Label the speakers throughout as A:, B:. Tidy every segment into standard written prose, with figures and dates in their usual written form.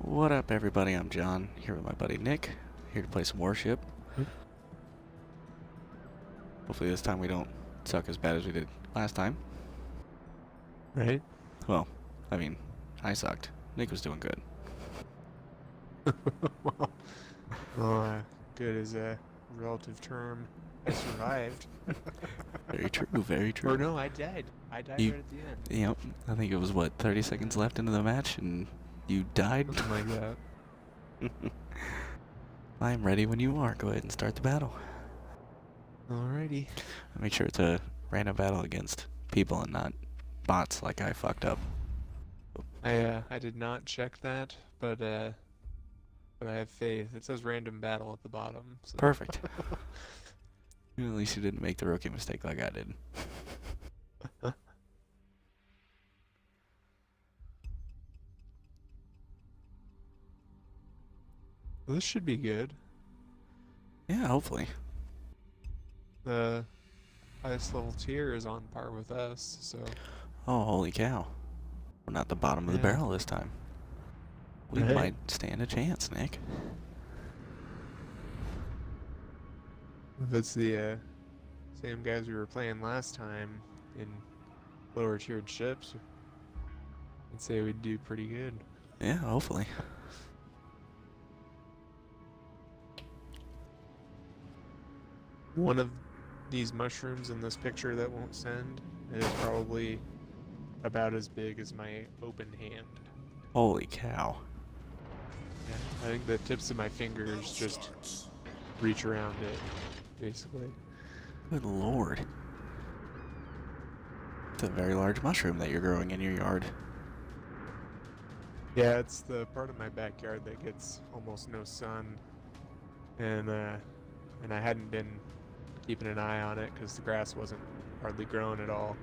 A: What up, everybody? I'm John, here with my buddy Nick, here to play some Warship. Hopefully this time we don't suck as bad as we did last time.
B: Right?
A: Well, I mean, I sucked. Nick was doing good.
B: Good is a relative term. I survived.
A: Very true, very true.
B: Or no, I died. I died right at the end.
A: Yep, I think it was, what, 30 seconds left into the match, and you died?
B: Something like that.
A: I'm ready when you are. Go ahead and start the battle.
B: Alrighty.
A: Make sure it's a random battle against people and not bots like I fucked up.
B: I did not check that, but I have faith. It says random battle at the bottom. So.
A: Perfect. At least you didn't make the rookie mistake like I did.
B: Well, this should be good.
A: Yeah, hopefully.
B: The highest level tier is on par with us, so...
A: Oh, holy cow. We're not the bottom of the barrel this time. We might stand a chance, Nick.
B: If it's the same guys we were playing last time in lower tiered ships, I'd say we'd do pretty good.
A: Yeah, hopefully.
B: One of these mushrooms in this picture that won't send is probably about as big as my open hand.
A: Holy cow.
B: Yeah, I think the tips of my fingers just reach around it, basically.
A: Good lord. It's a very large mushroom that you're growing in your yard.
B: Yeah, it's the part of my backyard that gets almost no sun, and I hadn't been keeping an eye on it because the grass wasn't hardly growing at all.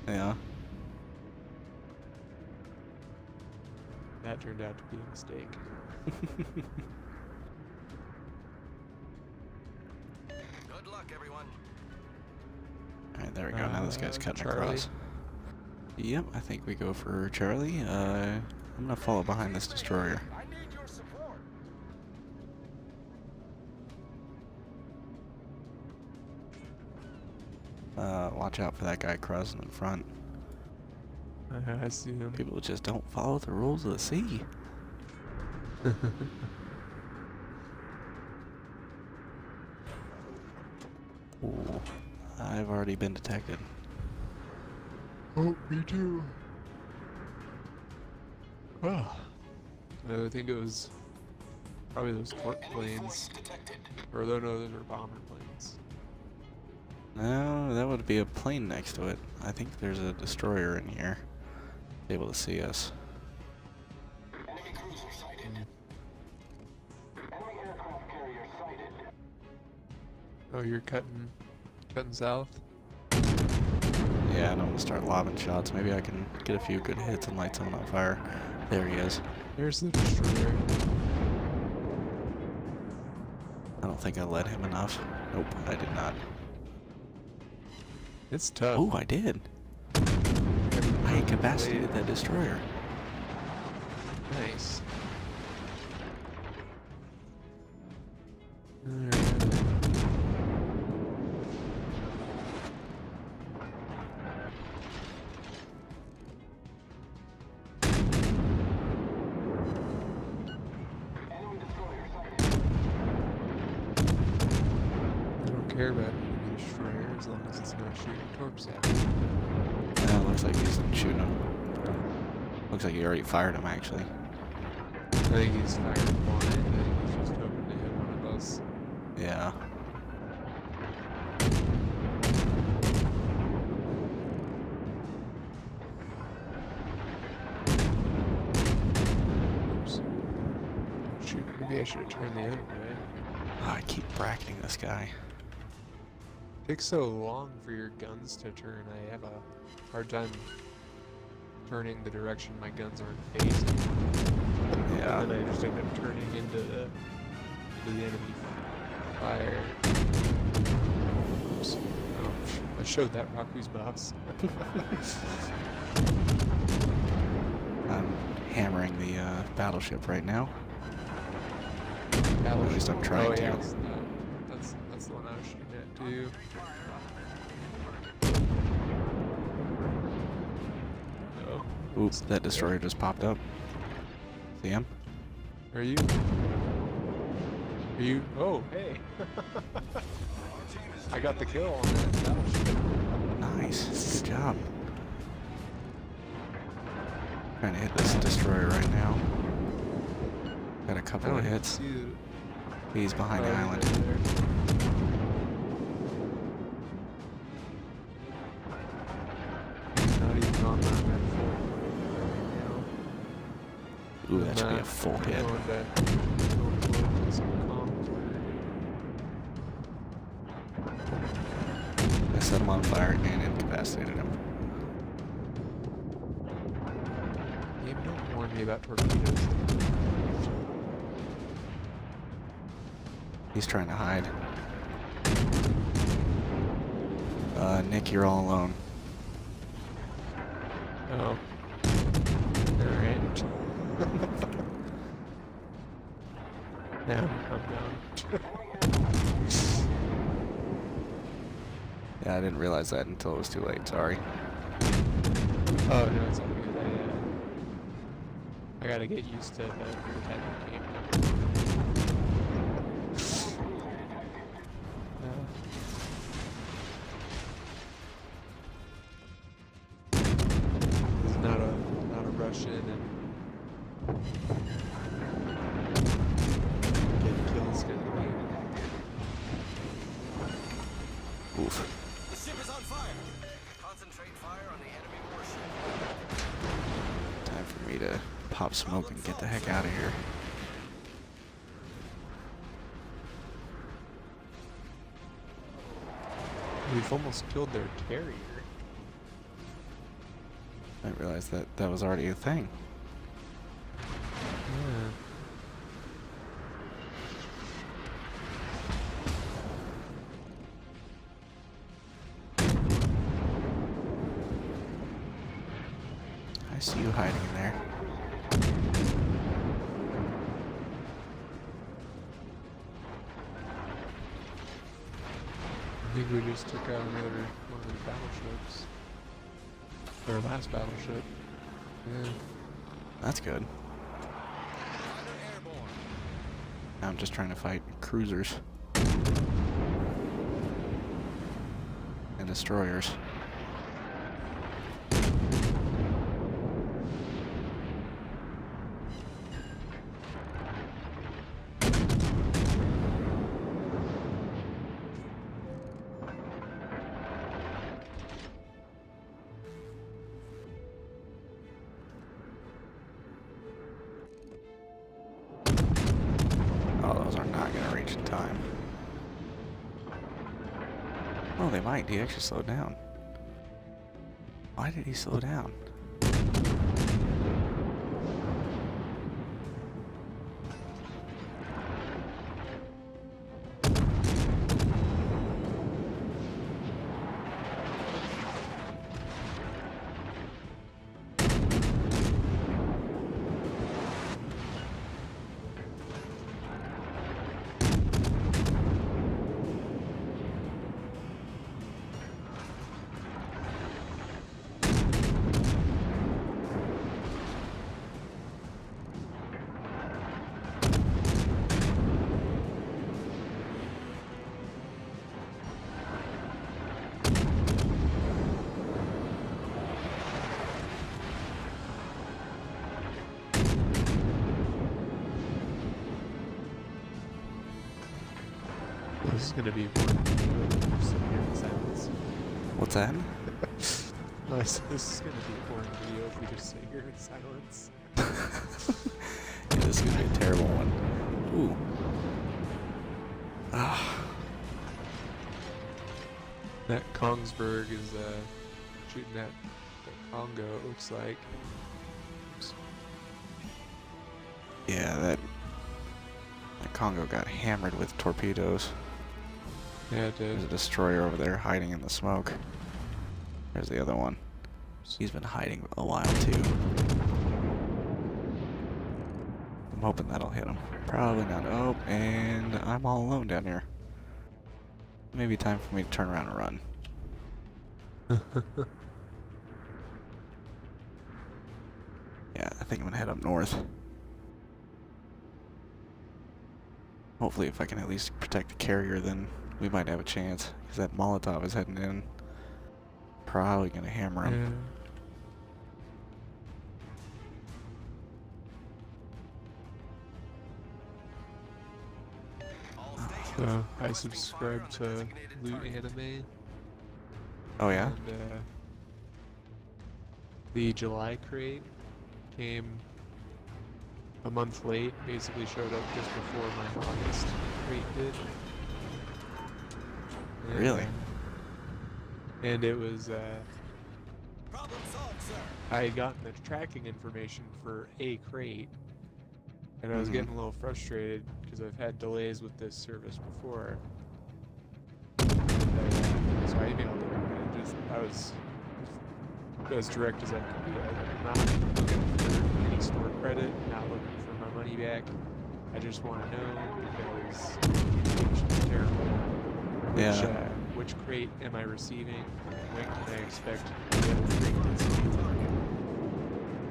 A: Yeah.
B: That turned out to be a mistake.
C: Good luck, everyone.
A: Alright, there we go. Now this guy's cutting
B: Charlie.
A: across. Yep, I think we go for Charlie. I'm gonna follow behind this destroyer.
C: I need your support.
A: Watch out for that guy crossing in front.
B: I see him.
A: People just don't follow the rules of the sea. Ooh, I've already been detected.
B: Oh, me too. Oh. I think it was probably those planes. Or no, those were bomber planes.
A: No, that would be a plane next to it. I think there's a destroyer in here. Able to see us.
C: Enemy cruiser sighted. Enemy aircraft carrier sighted.
B: Oh, you're cutting south?
A: Yeah, I don't want to start lobbing shots. Maybe I can get a few good hits and light someone on fire. There he is.
B: There's the destroyer.
A: I don't think I led him enough. Nope, I did not.
B: It's tough.
A: Oh, I did. I incapacitated that destroyer.
B: Nice.
C: Enemy destroyer sighted.
B: I don't care about enemy destroyer as long as it's not shooting torps at me.
A: Yeah, it looks like he's shooting him. Looks like he already fired him, actually.
B: I think he's fired blind. I think he's just hoping to hit one of us.
A: Yeah.
B: Oops. Shoot, maybe I should have turned the other way.
A: Oh, I keep bracketing this guy.
B: It takes so long for your guns to turn. I have a hard time turning the direction my guns aren't facing.
A: Yeah.
B: And then I just end up turning into the enemy fire. Oops. Oh, I showed that Raku's boss.
A: I'm hammering the battleship right now.
B: Battleship.
A: At least I'm trying
B: oh, yeah,
A: to.
B: that's the one I was shooting at too. Oh,
A: Oops, that destroyer just popped up. See him?
B: are you? Are you? Oh, hey. I got the kill on that battleship.
A: Nice. Good job. Trying to hit this destroyer right now. Got a
B: I
A: couple
B: don't
A: of
B: even
A: hits.
B: see it.
A: He's behind the
B: Oh,
A: island.
B: right there. Not even on that full right now.
A: Ooh, that should be a full hit.
B: Going to some comms
A: I set him on fire and incapacitated him.
B: Game don't warn me about torpedoes.
A: He's trying to hide. Nick, you're all alone.
B: Oh. Alright. Now I'm down.
A: Yeah, I didn't realize that until it was too late. Sorry.
B: Oh no, it's all good. I gotta get used to the type of game. This is not a rush in and get kills kind of game.
A: Oof.
C: The ship is on fire. Concentrate fire on the enemy warship.
A: Time for me to pop smoke and get the heck out of here.
B: We've almost killed their carrier.
A: I didn't realize that that was already a thing.
B: Yeah.
A: I see you hiding in there.
B: I think we just took out another one of the battleships. Their last battleship. Yeah.
A: That's good. Now I'm just trying to fight cruisers and destroyers. Oh, those are not going to reach in time. Oh, they might. He actually slowed down. Why did he slow down?
B: This is gonna be one video of sitting here in silence.
A: What's that?
B: Nice. This is gonna be a boring video if we just sit here in silence.
A: Yeah, this is going to be a terrible one. Ooh. Ah.
B: That Kongsberg is shooting at the Congo, it looks like. Oops.
A: Yeah, that Congo got hammered with torpedoes.
B: Yeah, it did.
A: There's a destroyer over there hiding in the smoke. There's the other one. He's been hiding a while too. I'm hoping that'll hit him. Probably not. Oh, and I'm all alone down here. Maybe time for me to turn around and run. Yeah, I think I'm gonna head up north. Hopefully if I can at least protect the carrier, then we might have a chance. Because that Molotov is heading in. Probably gonna hammer him.
C: All stations
B: So I
C: requesting fire
B: subscribe
C: on
B: to
C: designated
B: Loot
C: target.
B: Anime.
A: Oh yeah?
B: And the July crate came a month late, basically showed up just before my August crate did. And,
A: Really?
B: And it was,
C: Problem solved, sir.
B: I had gotten the tracking information for a crate, and I was
A: Mhm.
B: getting a little frustrated because I've had delays with this service before. And, so I emailed him, and I was as direct as I could be. I'm not looking for any store credit, not looking for my money back. I just want to know because communication's terrible.
A: Yeah.
B: Which crate am I receiving? When can I expect the other crate that's on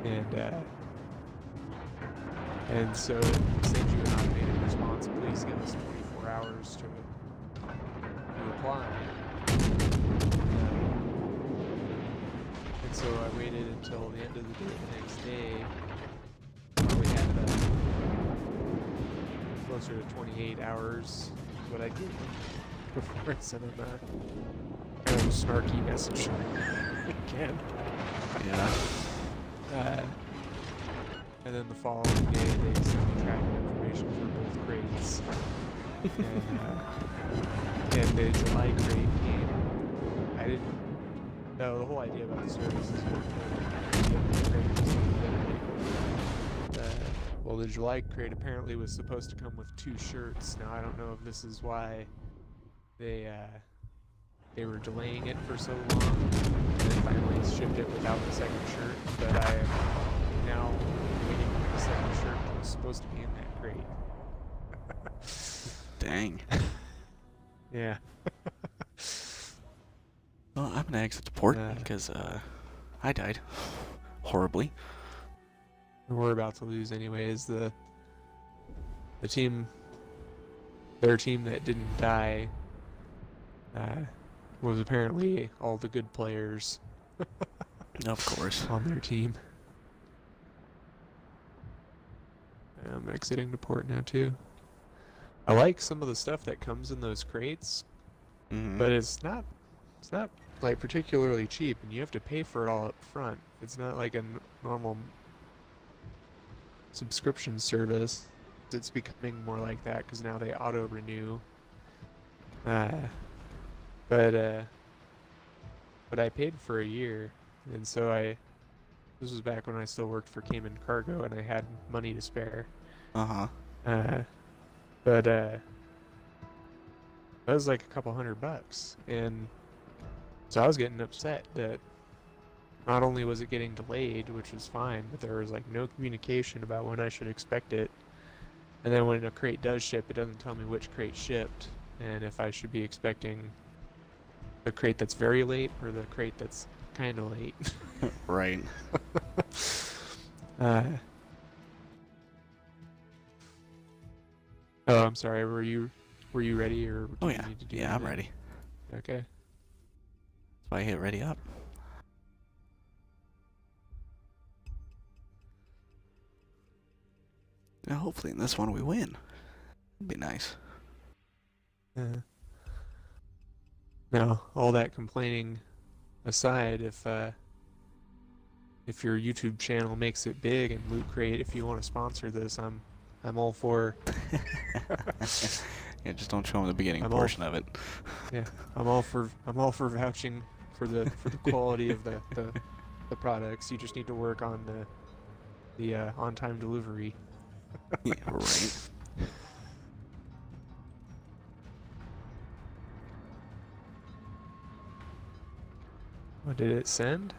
B: target? And so it sends you an automated response. Please give us 24 hours to reply. And so I waited until the end of the day the next day. Probably had closer to 28 hours is what I did before I sent him a kind of a snarky message again.
A: Yeah.
B: And then the following day they sent me tracking information for both crates. And the July crate came. I didn't know the whole idea about the service is well, the July crate apparently was supposed to come with 2 shirts. Now I don't know if this is why they were delaying it for so long and then finally shipped it without the second shirt, but I am now waiting for the second shirt that was supposed to be in that crate.
A: Dang.
B: Yeah.
A: Well, I'm gonna exit the port because I died horribly.
B: We're about to lose anyways. The team, their team that didn't die, was apparently all the good players
A: Of course.
B: on their team. I'm exiting the port now too. I like some of the stuff that comes in those crates,
A: Mhm.
B: but it's not like particularly cheap, and you have to pay for it all up front. It's not like a normal subscription service. It's becoming more like that because now they auto renew. But I paid for a year, and so this was back when I still worked for Cayman Cargo and I had money to spare.
A: Uh-huh.
B: But that was like a couple $100, and so I was getting upset that not only was it getting delayed, which was fine, but there was like no communication about when I should expect it. And then when a crate does ship, it doesn't tell me which crate shipped, and if I should be expecting the crate that's very late or the crate that's kind of late.
A: Right.
B: Oh, I'm sorry. Were you ready, or do
A: Oh
B: you
A: yeah.
B: need to do
A: Yeah, I'm
B: anything?
A: ready.
B: Okay.
A: That's why I hit ready up. Now hopefully in this one we win. It'd be nice.
B: Now, all that complaining aside, if your YouTube channel makes it big and Loot Crate, if you want to sponsor this, I'm all for.
A: Yeah, just don't show them the beginning
B: I'm
A: portion of it.
B: Yeah, I'm all for vouching for the quality of the products. You just need to work on the on-time delivery.
A: Yeah, right.
B: What did it send?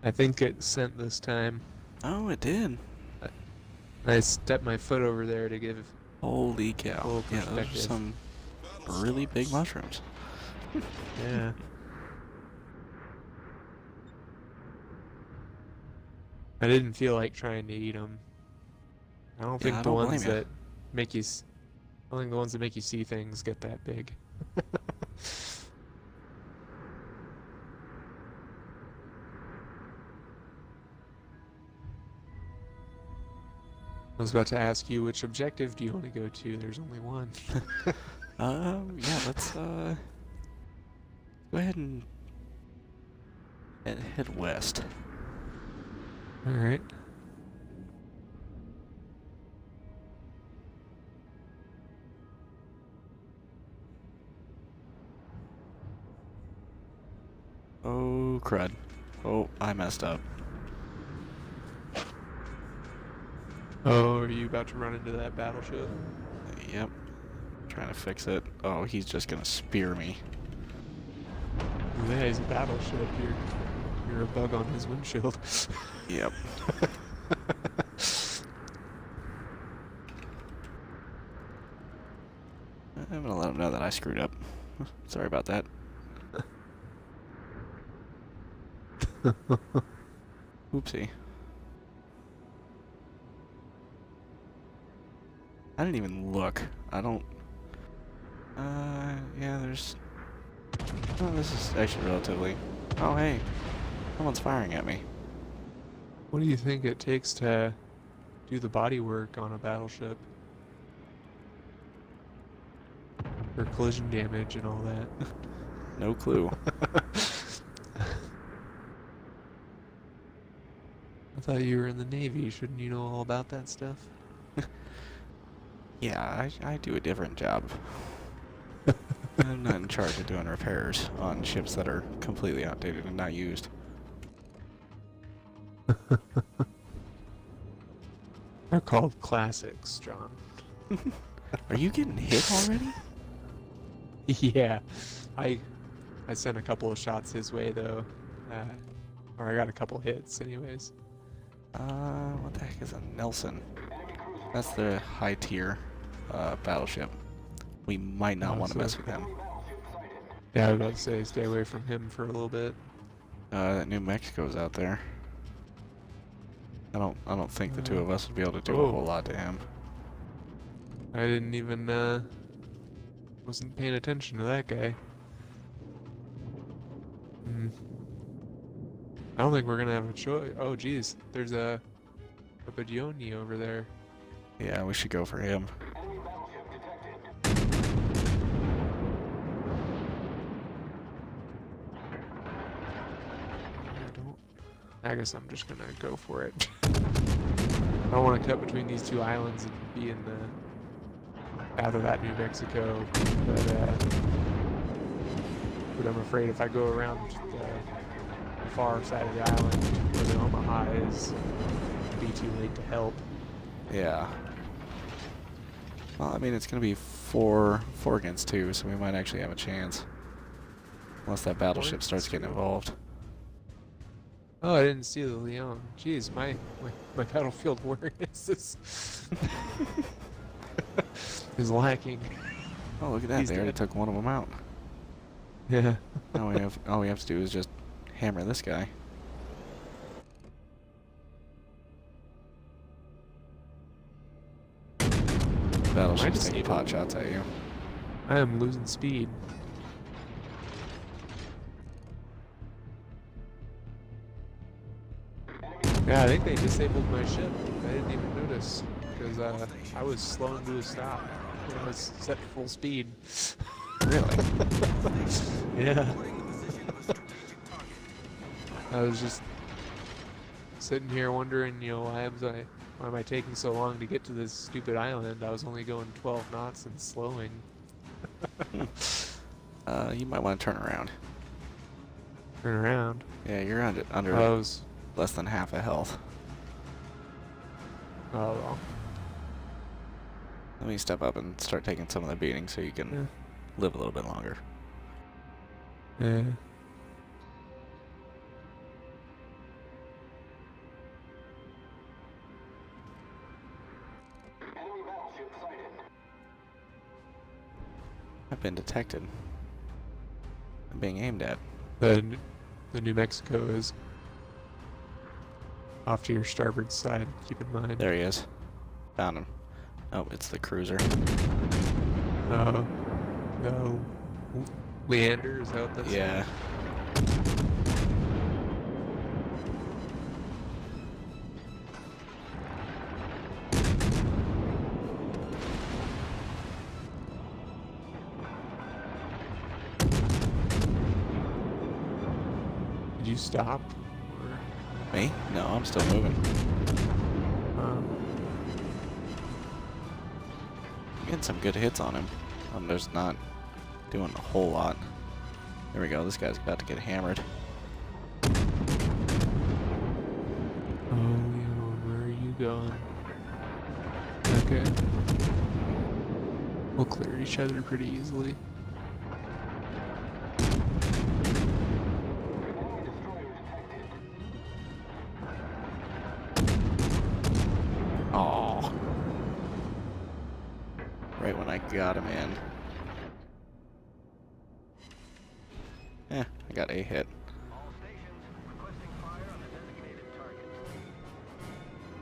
B: I think it sent this time.
A: Oh, it did.
B: I stepped my foot over there to give
A: Holy
B: a
A: cow.
B: little
A: Yeah, those are
B: perspective.
A: some really big mushrooms.
B: Yeah. I didn't feel like trying to eat them. I don't
A: Yeah,
B: think
A: I
B: the
A: don't blame
B: ones
A: you.
B: that make you. I don't think the ones that make you see things get that big. I was about to ask you which objective do you want to go to? There's only one.
A: Yeah, let's go ahead and head west.
B: All right.
A: Oh, crud. Oh, I messed up.
B: Oh, are you about to run into that battleship?
A: Yep. Trying to fix it. Oh, he's just gonna spear me.
B: Yeah, he's a battleship. You're a bug on his windshield.
A: Yep. I'm gonna let him know that I screwed up. Sorry about that. Oopsie. I didn't even look. I don't... yeah, there's... Oh, this is actually relatively... Oh, hey. Someone's firing at me.
B: What do you think it takes to do the body work on a battleship? For collision damage and all that.
A: No clue.
B: I thought you were in the Navy. Shouldn't you know all about that stuff?
A: Yeah, I do a different job. I'm not in charge of doing repairs on ships that are completely outdated and not used.
B: They're called classics, John.
A: Are you getting hit already?
B: Yeah. I sent a couple of shots his way though. Or I got a couple hits anyways.
A: What the heck is a Nelson? That's the high tier battleship. We might not want to mess with him.
B: Yeah, I was about to say stay away from him for a little bit.
A: New Mexico's out there. I don't think the two of us would be able to do a whole lot to him.
B: I didn't even wasn't paying attention to that guy. I don't think we're gonna have a choice. Oh geez, there's a Badioni over there.
A: Yeah, we should go for him.
B: I guess I'm just gonna go for it. I don't want to cut between these two islands and be in the out of that New Mexico, but I'm afraid if I go around the far side of the island where the Omaha is, it'll be too late to help.
A: Yeah. Well, I mean, it's gonna be four against two, so we might actually have a chance. Unless that battleship starts getting involved.
B: Oh, I didn't see the Leon. Jeez, my battlefield awareness is lacking.
A: Oh, look at that!
B: He's
A: They already
B: dead.
A: took one of them out.
B: Yeah.
A: Now all we have to do is just hammer this guy. Battleship's taking pot shots at you.
B: I am losing speed. Yeah, I think they disabled my ship. I didn't even notice because I was slowing to a stop when I was set full speed.
A: Really?
B: Yeah. I was just sitting here wondering, why am I taking so long to get to this stupid island? I was only going 12 knots and slowing.
A: You might want to turn around.
B: Turn around.
A: Yeah, you're under less than half a health.
B: Oh well.
A: Let me step up and start taking some of the beating so you can live a little bit longer.
B: Yeah.
A: I've been detected. I'm being aimed at.
B: The New Mexico is off to your starboard side. Keep in mind.
A: There he is. Found him. Oh, it's the cruiser.
B: No. Leander, is that what that's?
A: Yeah.
B: Did you stop?
A: Me? No, I'm still moving. Getting some good hits on him. I'm just not doing a whole lot. There we go. This guy's about to get hammered.
B: Oh, Leon, where are you going? Okay. We'll clear each other pretty easily.
A: Oh. Right when I got him in. I got a hit.
C: All stations requesting fire on a designated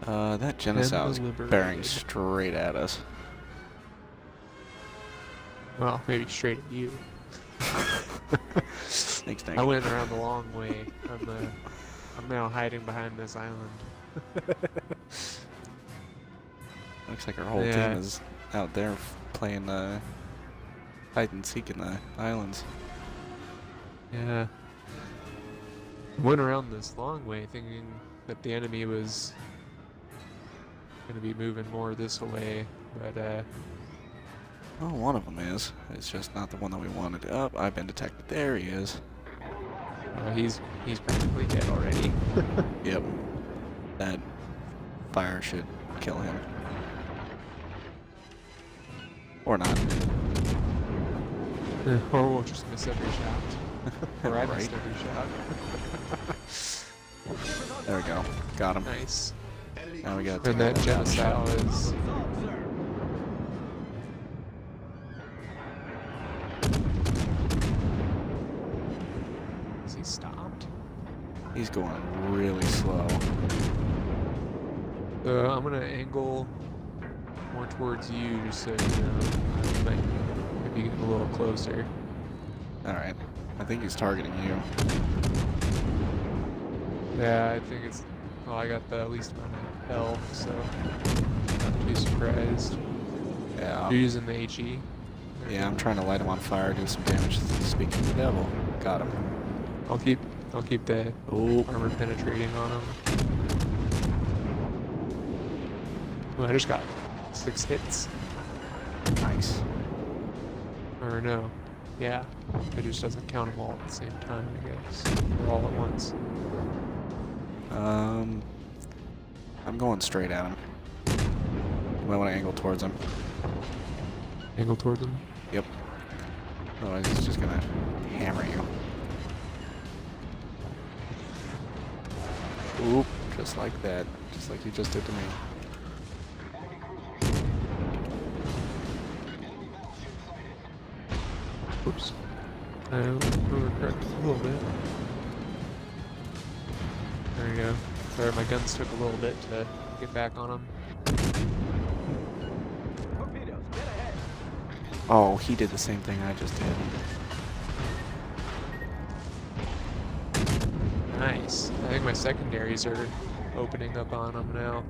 C: target.
A: That Genesau is bearing
B: Liberated.
A: straight at us.
B: Well, maybe straight at you.
A: Thanks,
B: I went around the long way. I'm now hiding behind this island.
A: Looks like our whole
B: Yeah.
A: team is out there playing hide and seek in the islands.
B: Yeah. I went around this long way thinking that the enemy was going to be moving more this way, but
A: Oh, one of them is. It's just not the one that we wanted. Oh, I've been detected. There he is.
B: he's practically dead already.
A: Yep. That fire should kill him. Or not.
B: Or we'll just miss every shot. Or I missed
A: Right.
B: every shot.
A: There we go. Got him.
B: Nice.
A: Now we got
B: And that Genesau is...
C: Resolved, sir.
B: Is he stopped?
A: He's going really slow.
B: I'm gonna angle more towards you just so you know. Might be getting a little closer.
A: Alright. I think he's targeting you.
B: Yeah, I think it's... Well, I got the least amount of health, so not too surprised.
A: Yeah.
B: You're using the HE?
A: Yeah, I'm trying to light him on fire, do some damage. Speaking of the devil. Got him.
B: I'll keep the
A: Oh.
B: armor penetrating on him. Well, I just got 6 hits.
A: Nice.
B: Or no. Yeah. It just doesn't count them all at the same time, I guess. Or all at once.
A: I'm going straight at him. You might want to angle towards him.
B: Angle toward them.
A: Yep. Otherwise he's just gonna hammer you. Oop, just like that. Just like you just did to me.
B: Oops. I overcorrected a little bit. There we go. Sorry, my guns took a little bit to get back on them.
C: Torpedoes, get ahead.
A: Oh, he did the same thing I just did.
B: Nice. I think my secondaries are opening up on them now.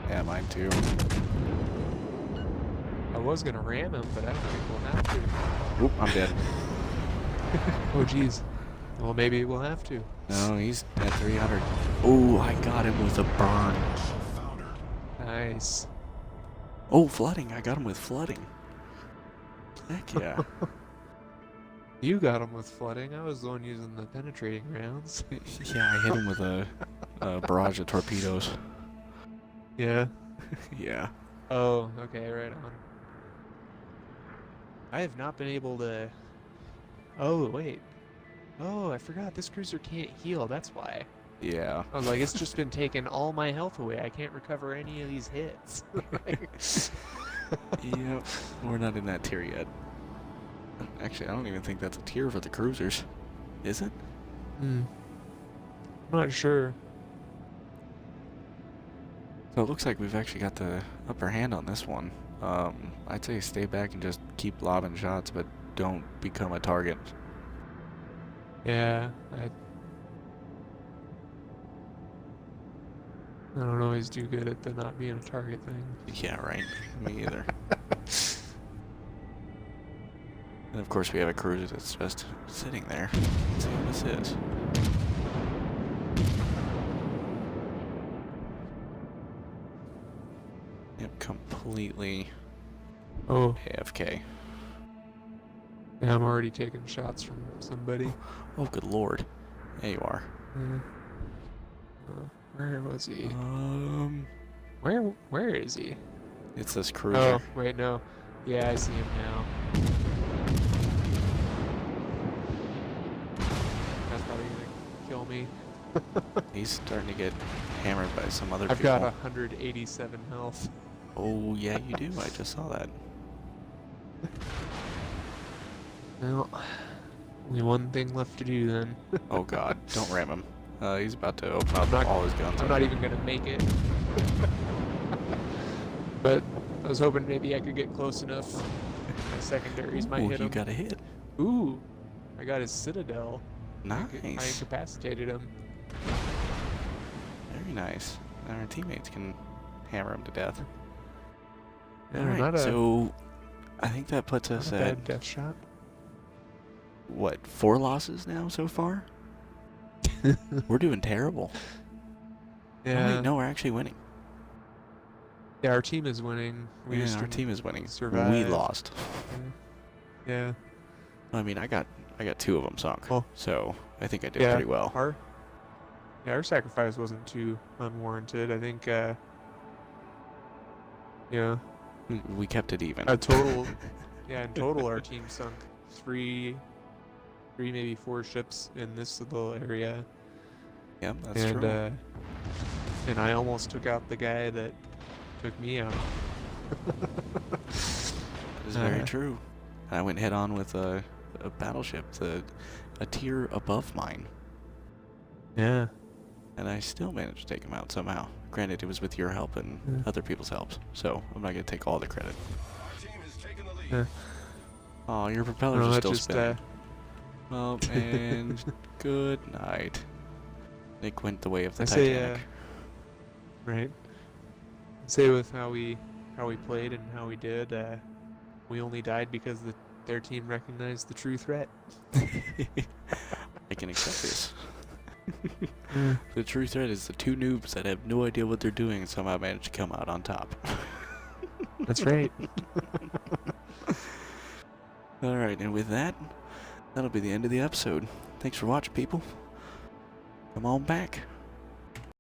A: Yeah, mine too.
B: I was gonna ram him, but I don't think we'll have to.
A: Oop, I'm dead.
B: Oh jeez. Well, maybe we'll have to.
A: No, he's at 300. Oh, I got him with a burn.
B: Nice.
A: Oh, flooding. I got him with flooding. Heck yeah.
B: You got him with flooding. I was the one using the penetrating rounds.
A: Yeah, I hit him with a barrage of torpedoes.
B: Yeah.
A: Yeah.
B: Oh, okay, right on. I have not been able to... Oh, wait. Oh, I forgot. This cruiser can't heal. That's why.
A: Yeah.
B: I was like, it's just been taking all my health away. I can't recover any of these hits.
A: Yep. We're not in that tier yet. Actually, I don't even think that's a tier for the cruisers. Is it?
B: I'm not sure.
A: So it looks like we've actually got the upper hand on this one. I'd say stay back and just keep lobbing shots, but don't become a target.
B: Yeah, I don't always do good at the not being a target thing.
A: Yeah, right. Me either. And of course we have a cruiser that's just sitting there. Let's see what this is. Yep, completely
B: Oh,
A: AFK.
B: yeah, I'm already taking shots from somebody.
A: Oh, good lord. There you are.
B: Where was he?
A: Um,
B: Where is he?
A: it's this cruiser.
B: Oh, wait, no. Yeah, I see him now. That's probably gonna kill me.
A: He's starting to get hammered by some other
B: I've
A: people.
B: got 187 health.
A: Oh, yeah, you do. I just saw that.
B: Well, only one thing left to do then.
A: Oh, God. Don't ram him. He's about to open up
B: not-
A: all his guns.
B: I'm not even gonna make it. But I was hoping maybe I could get close enough. My secondaries might
A: Ooh,
B: hit
A: you
B: him.
A: got a hit.
B: Ooh, I got his citadel. I
A: Nice.
B: incapacitated him.
A: Very nice. Our teammates can hammer him to death.
B: Yeah,
A: Alright,
B: not a,
A: so I think that puts us
B: not a
A: at,
B: bad death shot.
A: what, 4 losses now so far? We're doing terrible. Oh,
B: Yeah,
A: wait, no, we're actually winning.
B: yeah, our team is winning. We
A: Yeah,
B: just
A: our
B: didn't
A: team is winning. We
B: survive.
A: lost.
B: Yeah.
A: I mean, I got 2 of them sunk,
B: Well,
A: so I think I did
B: yeah,
A: pretty well.
B: Our sacrifice wasn't too unwarranted. I think, yeah,
A: We kept it even.
B: a total, yeah, in total our team sunk three, maybe 4 ships in this little area.
A: Yep, that's
B: And
A: true.
B: and I almost took out the guy that took me out.
A: That is very true. I went head on with a battleship, a tier above mine,
B: Yeah.
A: and I still managed to take him out somehow. Granted, it was with your help and
B: Yeah.
A: other people's helps, so I'm not gonna take all the credit.
C: Our team has taken the lead.
B: Yeah.
A: Oh, your propellers
B: No,
A: are
B: that
A: still
B: just,
A: spinning. Well, and good night. Nick went the way of the
B: I say,
A: Titanic.
B: right. Say with how we played and how we did, we only died because their team recognized the true threat.
A: I can accept this. The true threat is the 2 noobs that have no idea what they're doing and somehow managed to come out on top.
B: That's right.
A: Alright, and with that, that'll be the end of the episode. Thanks for watching, people. Come on back.